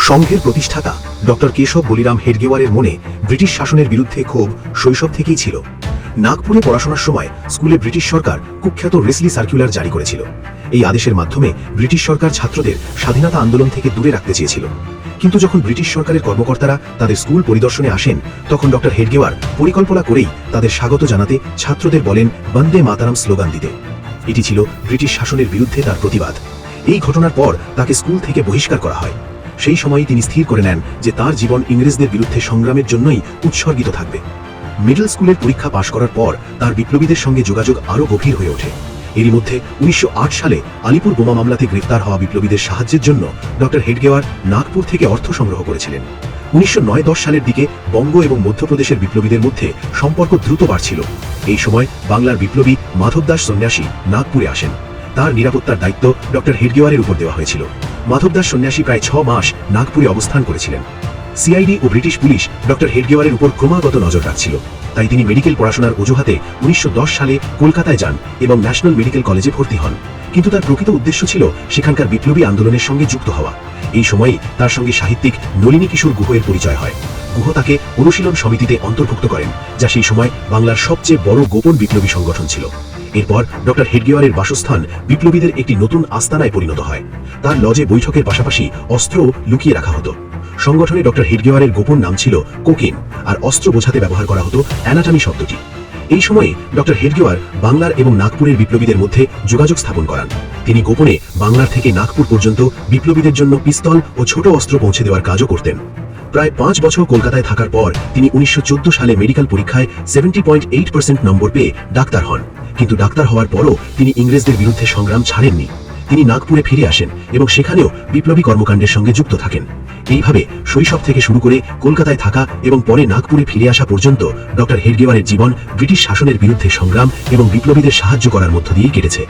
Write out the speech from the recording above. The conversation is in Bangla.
সংঘের প্রতিষ্ঠাতা ডক্টর কেশব বলিরাম হেডগেওয়ারের মনে ব্রিটিশ শাসনের বিরুদ্ধে ক্ষোভ শৈশব থেকেই ছিল। নাগপুরে পড়াশোনার সময় স্কুলে ব্রিটিশ সরকার কুখ্যাত রেসলি সার্কুলার জারি করেছিল। এই আদেশের মাধ্যমে ব্রিটিশ সরকার ছাত্রদের স্বাধীনতা আন্দোলন থেকে দূরে রাখতে চেয়েছিল। কিন্তু যখন ব্রিটিশ সরকারের কর্মকর্তারা তাদের স্কুল পরিদর্শনে আসেন, তখন ডক্টর হেডগেওয়ার পরিকল্পনা করেই তাদের স্বাগত জানাতে ছাত্রদের বলেন বন্দে মাতারাম স্লোগান দিতে। এটি ছিল ব্রিটিশ শাসনের বিরুদ্ধে তার প্রতিবাদ। এই ঘটনার পর তাকে স্কুল থেকে বহিষ্কার করা হয়। সেই সময়ই তিনি স্থির করে নেন যে তার জীবন ইংরেজদের বিরুদ্ধে সংগ্রামের জন্যই উৎসর্গিত থাকবে। মিডল স্কুলের পরীক্ষা পাশ করার পর তার বিপ্লবীদের সঙ্গে যোগাযোগ আরও গভীর হয়ে ওঠে। এরই মধ্যে ১৯০৮ সালে আলিপুর বোমা মামলাতে গ্রেফতার হওয়া বিপ্লবীদের সাহায্যের জন্য ডক্টর হেডগেওয়ার নাগপুর থেকে অর্থ সংগ্রহ করেছিলেন। ১৯০৯-১০ সালের দিকে বঙ্গ এবং মধ্যপ্রদেশের বিপ্লবীদের মধ্যে সম্পর্ক দ্রুত বাড়ছিল। এই সময় বাংলার বিপ্লবী মাধবদাস সন্ন্যাসী নাগপুরে আসেন। তার নিরাপত্তার দায়িত্ব ডক্টর হেডগেওয়ারের উপর দেওয়া হয়েছিল। মাধবদাস সন্ন্যাসী প্রায় ৬ মাস নাগপুরে অবস্থান করেছিলেন। সিআইডি ও ব্রিটিশ পুলিশ ডক্টর হেডগেওয়ারের উপর ক্রমাগত নজর রাখছিল। তাই তিনি মেডিকেল পড়াশোনার অজুহাতে ১৯১০ সালে কলকাতায় যান এবং ন্যাশনাল মেডিকেল কলেজে ভর্তি হন। কিন্তু তার প্রকৃত উদ্দেশ্য ছিল সেখানকার বিপ্লবী আন্দোলনের সঙ্গে যুক্ত হওয়া। এই সময়েই তার সঙ্গে সাহিত্যিক নলিনী কিশোর গুহের পরিচয় হয়। গুহ তাকে অনুশীলন সমিতিতে অন্তর্ভুক্ত করেন, যা সেই সময় বাংলার সবচেয়ে বড় গোপন বিপ্লবী সংগঠন ছিল। এরপর ডক্টর হেডগেওয়ারের বাসস্থান বিপ্লবীদের একটি নতুন আস্তানায় পরিণত হয়। তার লজে বৈঠকের পাশাপাশি অস্ত্র লুকিয়ে রাখা হতো। সংগঠনে ডক্টর হেডগেওয়ারের গোপন নাম ছিল কোকেন, আর অস্ত্র বোঝাতে ব্যবহার করা হতো অ্যানাটমি শব্দটি। এই সময়ে ডক্টর হেডগেওয়ার বাংলার এবং নাগপুরের বিপ্লবীদের মধ্যে যোগাযোগ স্থাপন করান। তিনি গোপনে বাংলার থেকে নাগপুর পর্যন্ত বিপ্লবীদের জন্য পিস্তল ও ছোট অস্ত্র পৌঁছে দেওয়ার কাজও করতেন। প্রায় ৫ বছর কলকাতায় থাকার পর তিনি ১৯১৪ সালে মেডিকেল পরীক্ষায় 70.8% নম্বর পেয়ে ডাক্তার হন। কিন্তু ডাক্তার হওয়ার পরও তিনি ইংরেজদের বিরুদ্ধে সংগ্রাম ছাড়েননি। তিনি নাগপুরে ফিরে আসেন এবং সেখানেও বিপ্লবী কর্মকাণ্ডের সঙ্গে যুক্ত থাকেন। এইভাবে শৈশব থেকে শুরু করে কলকাতায় থাকা এবং পরে নাগপুরে ফিরে আসা পর্যন্ত ডক্টর হেডগেওয়ারের জীবন ব্রিটিশ শাসনের বিরুদ্ধে সংগ্রাম এবং বিপ্লবীদের সাহায্য করার মধ্য দিয়েই কেটেছে।